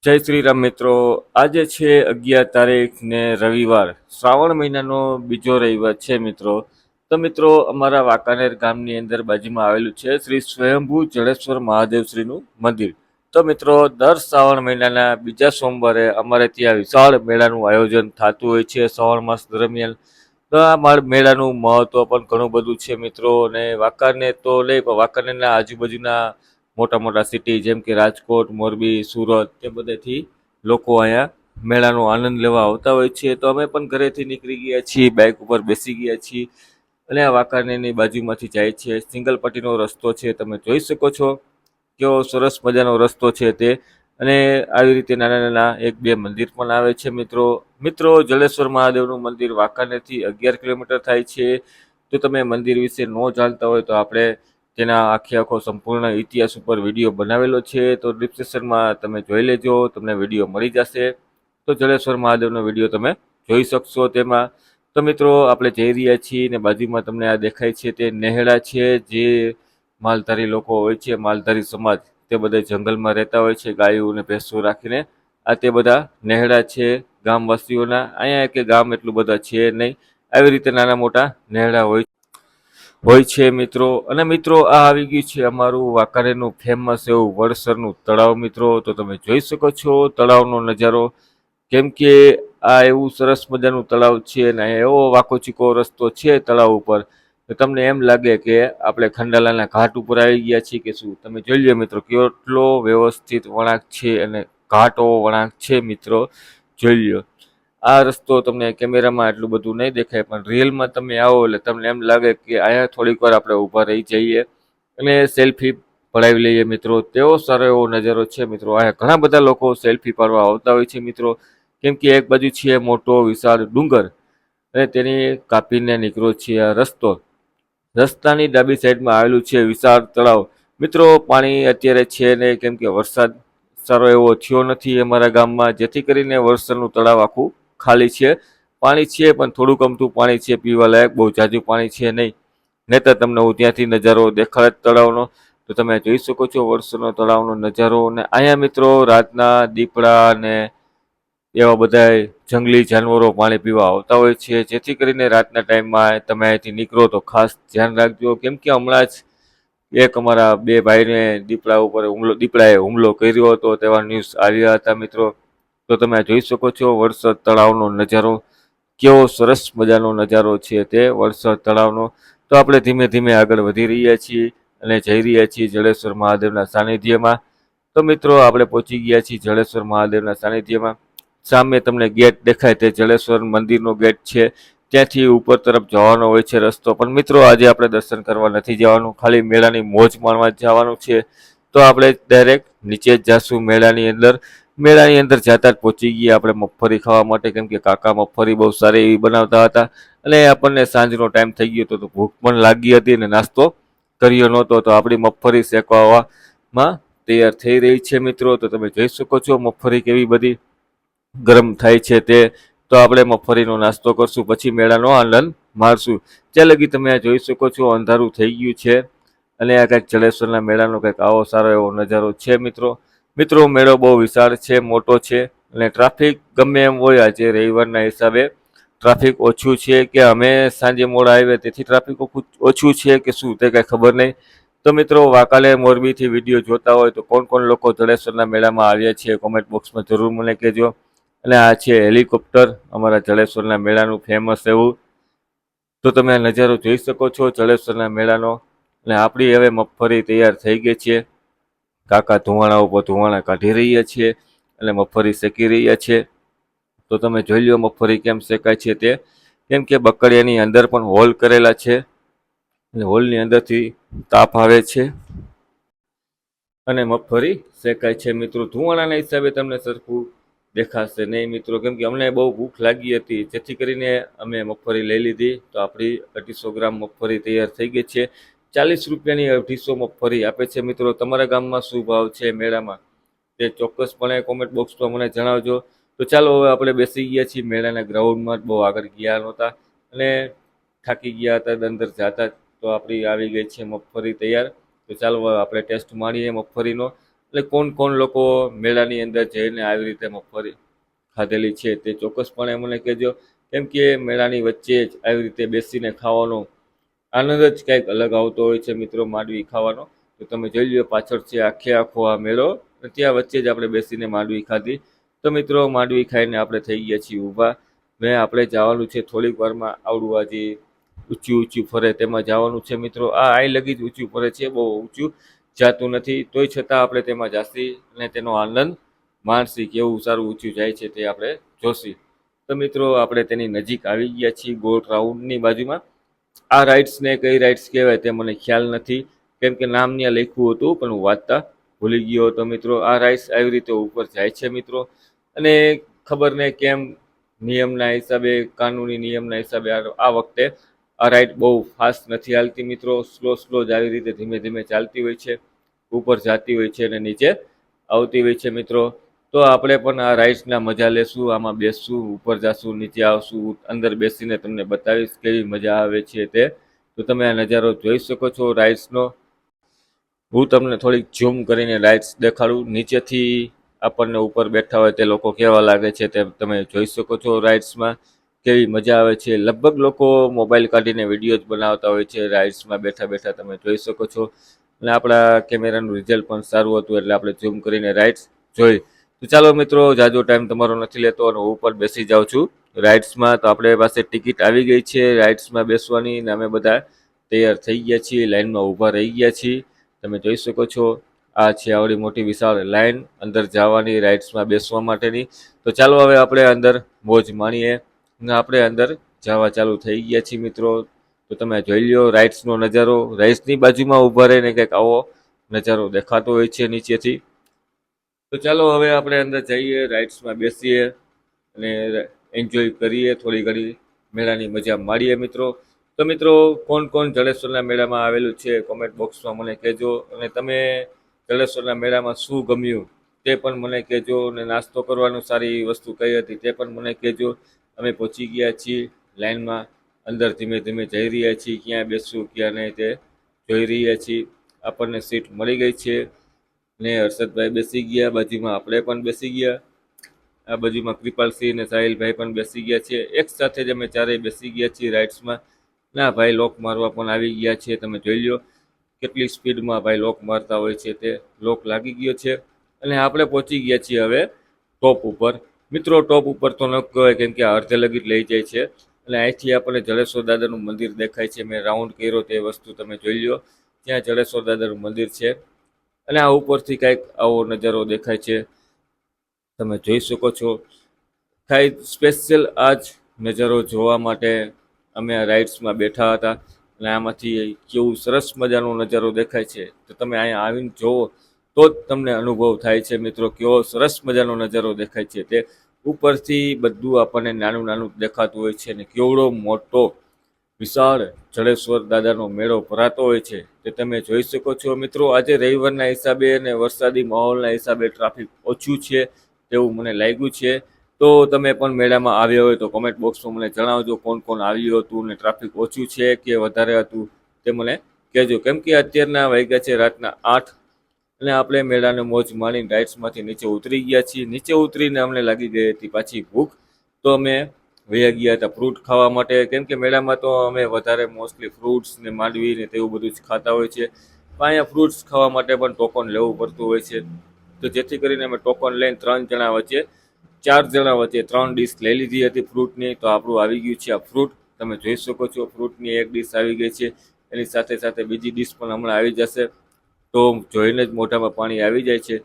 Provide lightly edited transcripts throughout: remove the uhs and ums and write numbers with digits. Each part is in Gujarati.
જય શ્રી રામ મિત્રો. આજે છે 11 તારીખ ને રવિવાર. શ્રાવણ મહિનાનો બીજો રવિવાર છે મિત્રો. તો મિત્રો અમારા વાંકાનેર ગામની અંદર બાજુમાં આવેલું છે શ્રી સ્વયંભૂ જડેશ્વર મહાદેવશ્રીનું મંદિર. તો મિત્રો દર શ્રાવણ મહિનાના બીજા સોમવારે અમારે ત્યાં વિશાળ મેળાનું આયોજન થતું હોય છે શ્રાવણ માસ દરમિયાન. તો આ મેળાનું મહત્વ પણ ઘણું બધું છે મિત્રો. અને વાંકાનેર તો નહીં પણ વાંકાનેરના આજુબાજુના મોટા મોટા સિટી જેમ કે રાજકોટ, મોરબી, સુરત તે બધેથી લોકો અહીંયા મેળાનો આનંદ લેવા આવતા હોય છે. તો અમે પણ ઘરેથી નીકળી ગયા છીએ, બાઇક ઉપર બેસી ગયા છીએ અને આ વાંકાનેરની બાજુમાંથી જાય છે. સિંગલ પટ્ટીનો રસ્તો છે, તમે જોઈ શકો છો કેવો સરસ મજાનો રસ્તો છે તે. અને આવી રીતે નાના નાના 1-2 મંદિર પણ આવે છે મિત્રો. જલેશ્વર મહાદેવનું મંદિર વાંકાનેરથી 11 કિલોમીટર થાય છે. જો તમે મંદિર વિશે ન જાણતા હોય તો આપણે તેના આખો સંપૂર્ણ ઇતિહાસ ઉપર વિડીયો બનાવેલો છે, તો ડિસ્ક્રિપ્શનમાં તમે જોઈ લેજો, તમને વિડીયો મળી જશે. તો જલેશ્વર મહાદેવનો વિડીયો તમે જોઈ શકશો તેમાં. તો મિત્રો આપણે જઈ રહ્યા છીએ ને બાજુમાં તમને આ દેખાય છે તે નેહડા છે. જે માલધારી લોકો હોય છે, માલધારી સમાજ, તે બધા જંગલમાં રહેતા હોય છે ગાયું અને ભેંસો રાખીને. આ તે બધા નેહડા છે ગામવાસીઓના. અહીંયા કે ગામ એટલું બધા છે નહીં, આવી રીતે નાના મોટા નેહડા હોય છે મિત્રો. અને મિત્રો આ આવી ગયું છે અમારું વાંકાનેરનું ફેમસ એવું વડસરનું તળાવ મિત્રો. તો તમે જોઈ શકો છો તળાવનો નજારો. કેમ કે આ એવું સરસ મજાનું તળાવ છે અને એવો વાંકો ચીકો રસ્તો છે તળાવ ઉપર, તો તમને એમ લાગે કે આપણે ખંડાલાના ઘાટ ઉપર આવી ગયા છીએ કે શું. તમે જોઈ લો મિત્રો કેટલો વ્યવસ્થિત વળાંક છે અને ઘાટો વળાંક છે મિત્રો, જોઈ લો. આ રસ્તો તમને કેમેરામાં એટલું બધું નહીં દેખાય, પણ રિયલમાં તમે આવો એટલે તમને એમ લાગે કે અહીંયા થોડીક વાર આપણે ઊભા રહી જઈએ અને સેલ્ફી પડાવી લઈએ મિત્રો. તેવો સારો એવો નજારો છે મિત્રો. અહીંયા ઘણા બધા લોકો સેલ્ફી પાડવા આવતા હોય છે મિત્રો. કેમ કે એક બાજુ છે મોટો વિશાળ ડુંગર અને તેની કાપીને નીકળ્યો છે આ રસ્તો. રસ્તાની ડાબી સાઈડમાં આવેલું છે વિશાળ તળાવ મિત્રો. પાણી અત્યારે છે ને, કેમ કે વરસાદ સારો એવો થયો નથી અમારા ગામમાં, જેથી કરીને વરસાદનું તળાવ આખું ખાલી છે. પાણી છે પણ થોડુંક અમથું પાણી છે પીવા લાયક, બહુ જાજુ પાણી છે નહીં. નહીંતર તમને હું ત્યાંથી નજારો દેખાડે તળાવનો. તો તમે જોઈ શકો છો વરસાદનો તળાવનો નજારો. અને અહીંયા મિત્રો રાતના દીપડા ને એવા બધા જંગલી જાનવરો પાણી પીવા આવતા હોય છે, જેથી કરીને રાતના ટાઈમમાં તમે અહીંથી નીકળો તો ખાસ ધ્યાન રાખજો. કેમ કે હમણાં જ એક અમારા 2 ભાઈને દીપડાએ હુમલો કર્યો હતો, તેવા ન્યૂઝ આવ્યા હતા મિત્રો. તો તમે જોઈ શકો છો વરસાદ તળાવનો નજારો, કેવો સરસ મજાનો નજારો છે તે વરસાદ તળાવનો. તો આપણે ધીમે ધીમે આગળ વધી રહ્યા છીએ અને જઈ રહ્યા છીએ જડેશ્વર મહાદેવના સાનિધ્યમાં. તો મિત્રો આપણે પહોંચી ગયા છીએ જડેશ્વર મહાદેવના સાનિધ્યમાં. સામે તમને ગેટ દેખાય તે જડેશ્વર મંદિરનો ગેટ છે. ત્યાંથી ઉપર તરફ જવાનો હોય છે રસ્તો. પણ મિત્રો આજે આપણે દર્શન કરવા નથી જવાનું, ખાલી મેળાની મોજ માણવા જવાનું છે. તો આપણે ડાયરેક્ટ નીચે જ જાશું મેળાની અંદર. મેળાની અંદર જતા જ પહોંચી ગયા આપણે મગફળી ખાવા માટે, કેમ કે કાકા મગફળી બહુ સારી એવી બનાવતા હતા. અને આપણને સાંજનો ટાઈમ થઈ ગયો હતો તો ભૂખ પણ લાગી હતી અને નાસ્તો કર્યો નહોતો. તો આપણી મગફળી શેકવામાં તૈયાર થઈ રહી છે મિત્રો. તો તમે જોઈ શકો છો મગફળી કેવી બધી ગરમ થાય છે તે. તો આપણે મગફળીનો નાસ્તો કરશું, પછી મેળાનો આનંદ માણશું. ત્યાં લગી તમે આ જોઈ શકો છો અંધારું થઈ ગયું છે. અને આ કંઈક જડેશ્વરના મેળાનો કંઈક આવો સારો એવો નજારો છે મિત્રો. મેળો બહુ વિશાળ છે, મોટો છે. અને ટ્રાફિક ગમે એમ હોય, આજે રવિવારના હિસાબે ટ્રાફિક ઓછું છે કે અમે સાંજે મોડા આવ્યા તેથી ટ્રાફિક ઓછું છે કે શું તે કાંઈ ખબર નહીં. તો મિત્રો વાંકાનેર મોરબીથી વિડીયો જોતા હોય તો કોણ લોકો જડેશ્વરના મેળામાં આવ્યા છે કોમેન્ટ બોક્સમાં જરૂર મને કહેજો. અને આ છે હેલિકોપ્ટર અમારા જડેશ્વરના મેળાનું ફેમસ એવું. તો તમે આ નજારો જોઈ શકો છો જડેશ્વરના મેળાનો. અને આપણી હવે મગફળી તૈયાર થઈ ગઈ છે. કાકા ધુવાણા ઉપર ધુવાણા કાઢી રહ્યા છીએ અને મગફળી શેકી રહ્યા છે. તો તમે જોઈ લો મગફળી કેમ શેકાય છે તે. કેમ કે બકડિયાની અંદર પણ હોલ કરેલા છે અને હોલની અંદરથી તાપ આવે છે અને મગફળી શેકાય છે મિત્રો. ધુવાણાના હિસાબે તમને સરખું દેખાશે નહીં મિત્રો, કેમ કે અમને બહુ ભૂખ લાગી હતી, જેથી કરીને અમે મગફળી લઈ લીધી. તો આપણી 250 ગ્રામ મગફળી તૈયાર થઈ ગઈ છે. 40 રૂપિયાની 250 મગફળી આપે છે મિત્રો. તમારા ગામમાં શું ભાવ છે મેળામાં તે ચોક્કસપણે કોમેન્ટ બોક્સમાં મને જણાવજો. તો ચાલો હવે આપણે બેસી ગયા છીએ મેળાના ગ્રાઉન્ડમાં. બહુ આગળ ગયા નહોતા અને થાકી ગયા હતા અંદર જતા. તો આપણી આવી ગઈ છે મગફળી તૈયાર. તો ચાલો આપણે ટેસ્ટ માણીએ મગફળીનો. એટલે કોણ કોણ લોકો મેળાની અંદર જઈને આવી રીતે મગફળી ખાધેલી છે તે ચોક્કસપણે મને કહેજો. કેમ કે મેળાની વચ્ચે જ આવી રીતે બેસીને ખાવાનો આનંદ જ કંઈક અલગ આવતો હોય છે મિત્રો, માંડવી ખાવાનો. તો તમે જોઈ લો પાછળ છે આખે આખો આ મેળો, ત્યાં વચ્ચે જ આપણે બેસીને માંડવી ખાધી. તો મિત્રો માંડવી ખાઈને આપણે થઈ ગયા છીએ ઊભા. ને આપણે જવાનું છે થોડીક વારમાં આવડું આ જે ઊંચું ઊંચું ફરે તેમાં જવાનું છે મિત્રો. આ આઈ લગી જ ઊંચું ફરે છે, બહુ ઊંચું જાતું નથી, તોય છતાં આપણે તેમાં જાસી અને તેનો આનંદ માણસી કેવું સારું ઊંચું જાય છે તે આપણે જોશી. તો મિત્રો આપણે તેની નજીક આવી ગયા છીએ, ગોળ રાઉન્ડની બાજુમાં. આ રાઇડ્સને કઈ રાઇડ્સ કહેવાય તે મને ખ્યાલ નથી, કેમ કે નામ ત્યાં લખ્યું હતું પણ હું વાંચતા ભૂલી ગયો હતો મિત્રો. આ રાઇડ્સ આવી રીતે ઉપર જાય છે મિત્રો, અને ખબર નહીં કેમ નિયમના હિસાબે, કાનૂની નિયમના હિસાબે આ વખતે આ રાઇડ બહુ ફાસ્ટ નથી હાલતી મિત્રો, સ્લો સ્લો જ આવી રીતે ધીમે ધીમે ચાલતી હોય છે, ઉપર જતી હોય છે અને નીચે આવતી હોય છે મિત્રો. તો આપણે પણ આ રાઇડ્સના મજા લેશું, આમાં બેસશું, ઉપર જાશું, નીચે આવશું, અંદર બેસીને તમને બતાવીશ કેવી મજા આવે છે તે. તો તમે આ નજારો જોઈ શકો છો રાઇડ્સનો. હું તમને થોડીક ઝૂમ કરીને રાઇડ્સ દેખાડું. નીચેથી આપણને ઉપર બેઠા હોય તે લોકો કેવા લાગે છે તે તમે જોઈ શકો છો. રાઇડ્સમાં કેવી મજા આવે છે. લગભગ લોકો મોબાઈલ કાઢીને વિડીયો જ બનાવતા હોય છે રાઇડ્સમાં બેઠા બેઠા, તમે જોઈ શકો છો. અને આપણા કેમેરાનું રિઝલ્ટ પણ સારું હતું એટલે આપણે ઝૂમ કરીને રાઇડ્સ જોઈ. તો ચાલો મિત્રો, જાજો ટાઈમ તમારો નથી લેતો અને હું પણ બેસી જાઉં છું રાઇડ્સમાં. તો આપણે પાસે ટિકિટ આવી ગઈ છે રાઇડ્સમાં બેસવાની, ને અમે બધા તૈયાર થઈ ગયા છીએ, લાઈનમાં ઊભા રહી ગયા છીએ. તમે જોઈ શકો છો આ છે આવડી મોટી વિશાળ લાઈન અંદર જવાની, રાઇડ્સમાં બેસવા માટેની. તો ચાલો હવે આપણે અંદર મોજ માણીએ, ને આપણે અંદર જવા ચાલુ થઈ ગયા છીએ મિત્રો. તો તમે જોઈ લ્યો રાઇડ્સનો નજારો. રાઇડ્સની બાજુમાં ઊભા રહીને કંઈક આવો નજારો દેખાતો હોય છે નીચેથી. તો ચાલો હવે આપણે અંદર જઈએ, રાઇડ્સમાં બેસીએ અને એન્જોય કરીએ, થોડી ઘણી મેળાની મજા માણીએ મિત્રો. તો મિત્રો કોણ કોણ જડેશ્વરના મેળામાં આવેલું છે કોમેન્ટ બોક્સમાં મને કહેજો, અને તમે જડેશ્વરના મેળામાં શું ગમ્યું તે પણ મને કહેજો, અને નાસ્તો કરવાનું સારી વસ્તુ કઈ હતી તે પણ મને કહેજો. અમે પહોંચી ગયા છીએ લાઈનમાં, અંદર ધીમે ધીમે જઈ રહ્યા છીએ, ક્યાં બેસવું ક્યાં નહીં તે જોઈ રહ્યા છીએ. આપણને સીટ મળી ગઈ છે ને હર્ષદભાઈ બેસી ગયા, બાજુમાં આપણે પણ બેસી ગયા, આ બાજુમાં કૃપાલસિંહ અને સાહિલભાઈ પણ બેસી ગયા છે. એક સાથે જ અમે ચારેય બેસી ગયા છીએ રાઇડ્સમાં. ના ભાઈ લોક મારવા પણ આવી ગયા છે, તમે જોઈ લો કેટલી સ્પીડમાં ભાઈ લોક મારતા હોય છે. તે લોક લાગી ગયો છે અને આપણે પહોંચી ગયા છીએ હવે ટોપ ઉપર મિત્રો. ટોપ ઉપર તો ન કહેવાય કેમ કે અડધે લગી જ લઈ જાય છે, અને અહીંથી આપણને જડેશ્વર દાદાનું મંદિર દેખાય છે. મેં રાઉન્ડ કર્યો તે વસ્તુ તમે જોઈ લો, ત્યાં જડેશ્વર દાદાનું મંદિર છે, અને આ ઉપરથી કંઈક આવો નજારો દેખાય છે, તમે જોઈ શકો છો. ખાઈ સ્પેશિયલ આ જ નજારો જોવા માટે અમે આ રાઇડ્સમાં બેઠા હતા, અને આમાંથી કેવું સરસ મજાનો નજારો દેખાય છે. તો તમે અહીંયા આવીને જુઓ તો જ તમને અનુભવ થાય છે મિત્રો, કેવો સરસ મજાનો નજારો દેખાય છે. તે ઉપરથી બધું આપણને નાનું નાનું દેખાતું હોય છે, અને કેવડો મોટો વિશાળ જડેશ્વર દાદાનો મેળો ભરાતો હોય છે તે તમે જોઈ શકો છો મિત્રો. આજે રવિવારના હિસાબે અને વરસાદી માહોલના હિસાબે ટ્રાફિક ઓછું છે તેવું મને લાગ્યું છે. તો તમે પણ મેળામાં આવ્યા હોય તો કોમેન્ટ બોક્સમાં મને જણાવજો કોણ કોણ આવ્યું હતું, અને ટ્રાફિક ઓછું છે કે વધારે હતું તે મને કહેજો. કેમ કે અત્યારના વાગ્યા છે રાતના 8, અને આપણે મેળાને મોજ માણીને રાઇડ્સમાંથી નીચે ઉતરી ગયા છીએ. નીચે ઉતરીને અમને લાગી ગઈ હતી પાછી ભૂખ, તો અમે વયા ગયા હતા ફ્રૂટ ખાવા માટે. કેમ કે મેળામાં તો અમે વધારે મોસ્ટલી ફ્રૂટ્સ ને માંડવી ને તેવું બધું જ ખાતા હોય છે, પણ અહીંયા ફ્રૂટ્સ ખાવા માટે પણ ટોકન લેવું પડતું હોય છે. તો જેથી કરીને અમે ટોકન લઈને 3 જણા વચ્ચે 4 જણા વચ્ચે 3 ડીશ લઈ લીધી હતી ફ્રૂટની. તો આપણું આવી ગયું છે આ ફ્રૂટ, તમે જોઈ શકો છો. ફ્રૂટની એક ડીશ આવી ગઈ છે, એની સાથે સાથે બીજી ડીશ પણ હમણાં આવી જશે. તો જોઈને જ મોઢામાં પાણી આવી જાય છે.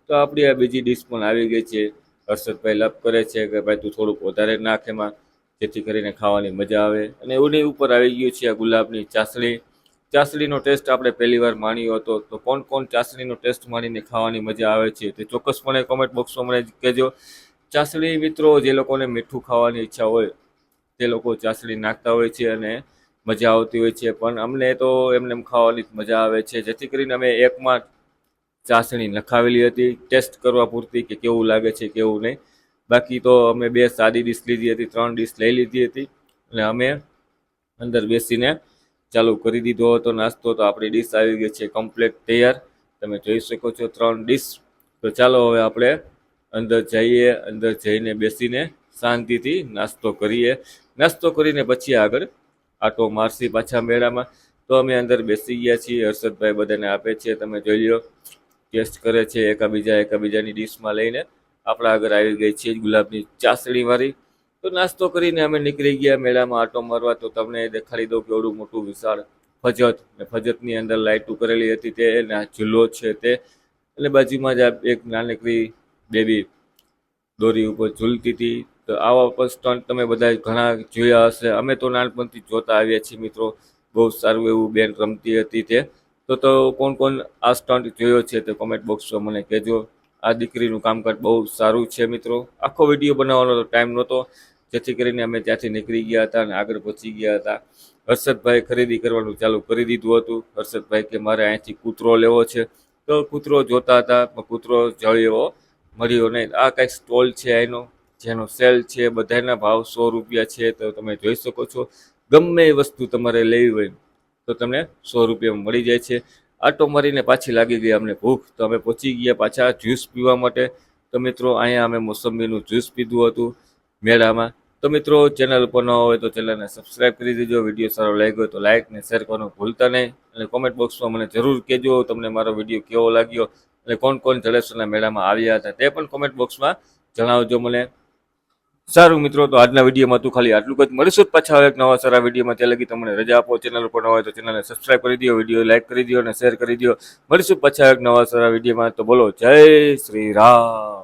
તો આપણી આ બીજી ડીશ પણ આવી ગઈ છે. હર્ષદભાઈ લપ કરે છે કે ભાઈ તું થોડુંક વધારે નાખ એમાં, જેથી કરીને ખાવાની મજા આવે. અને એની ઉપર આવી ગયું છે આ ગુલાબની ચાસણી. ચાસણીનો ટેસ્ટ આપણે પહેલી વાર માણ્યો હતો. તો કોણ કોણ ચાસણીનો ટેસ્ટ માણીને ખાવાની મજા આવે છે તે ચોક્કસપણે કોમેન્ટ બોક્સમાં મને કહેજો. ચાસણી મિત્રો જે લોકોને મીઠું ખાવાની ઈચ્છા હોય તે લોકો ચાસણી નાખતા હોય છે અને મજા આવતી હોય છે, પણ અમને તો એમને એમ ખાવાની જ મજા આવે છે. જેથી કરીને અમે એકમાં ચાસણી નખાવેલી હતી ટેસ્ટ કરવા પૂરતી કે કેવું લાગે છે કેવું નહીં. બાકી તો અમે 2 સાદી ડીશ લીધી હતી, 3 ડીશ લઈ લીધી હતી, અને અમે અંદર બેસીને ચાલુ કરી દીધો હતો નાસ્તો. તો આપણી ડીશ આવી ગઈ છે કમ્પ્લીટ તૈયાર. તમે જોઈ શકો છો 3 ડીશ. તો ચાલો હવે આપણે અંદર જઈએ, અંદર જઈને બેસીને શાંતિથી નાસ્તો કરીએ. નાસ્તો કરીને પછી આગળ આટો મારસી પાછા મેળામાં. તો અમે અંદર બેસી ગયા છીએ. હર્ષદભાઈ બધાને આપે છે, તમે જોઈ લો, ટેસ્ટ કરે છે એકાબીજાની ડીશમાં લઈને. આપણા આગળ આવી ગઈ છે ગુલાબની ચાસણીવાળી. તો નાસ્તો કરીને અમે નીકળી ગયા મેળામાં આટો મારવા. તો તમને દેખાડી દઉં કેવડું મોટું વિશાળ ફજત, ને ફજતની અંદર લાઇટો કરેલી હતી તે, ને આ ઝૂલો છે તે, એટલે બાજુમાં જ એક નાનકડી બેબી દોરી ઉપર ઝૂલતી હતી. તો આવા પણ સ્ટન્ટ તમે બધા ઘણા જોયા હશે. અમે તો નાનપણથી જોતા આવ્યા છીએ મિત્રો. બહુ સારું એવું બેન રમતી હતી તે. તો કોણ કોણ આ સ્ટન્ટ જોયો છે તો કોમેન્ટ બોક્સમાં મને કહેજો. આ દીકરીનું કામકાજ બહુ સારું છે મિત્રો. આખો વિડીયો બનાવવાનો તો ટાઈમ નહોતો, જેથી કરીને અમે ત્યાંથી નીકળી ગયા હતા અને આગળ પહોંચી ગયા હતા. હર્ષદભાઈ ખરીદી કરવાનું ચાલુ કરી દીધું હતું. હર્ષદભાઈ કે મારે અહીંથી કૂતરો લેવો છે. તો કૂતરો જોતા હતા, પણ કૂતરો જળ એવો મળ્યો નહીં. આ કંઈક સ્ટોલ છે એનો, જેનો સેલ છે, બધાના ભાવ 100 રૂપિયા છે. તો તમે જોઈ શકો છો, ગમે એ વસ્તુ તમારે લેવી હોય તો તમને 100 રૂપિયામાં મળી જાય છે. આટો મારીને પાછી લાગી ગઈ અમને ભૂખ. તો અમે પહોંચી ગયા પાછા જ્યુસ પીવા માટે. તો મિત્રો અહીંયા અમે મોસંબીનું જ્યુસ પીધું હતું મેળામાં. તો મિત્રો ચેનલ ઉપર ન હોય તો ચેનલને સબસ્ક્રાઈબ કરી દેજો. વિડીયો સારો લાગ્યો તો લાઇક ને શેર કરવાનું ભૂલતા નહીં. અને કોમેન્ટ બોક્સમાં મને જરૂર કહેજો તમને મારો વિડીયો કેવો લાગ્યો, અને કોણ કોણ જડેશ્વરના મેળામાં આવ્યા હતા તે પણ કોમેન્ટ બોક્સમાં જણાવજો મને. સારું મિત્રો, તો આજના વિડીયોમાં તું ખાલી આટલું જ. મળીશું જ પાછા એક નવા સારા વિડીયોમાં. ત્યાં લગી તમને રજા આપો. ચેનલ ઉપર ન હોય તો ચેનલને સબસ્ક્રાઈબ કરી દો, વિડીયો લાઇક કરી દો અને શેર કરી દો. મળીશું પાછા એક નવા સારા વિડીયોમાં. તો બોલો જય શ્રી રામ.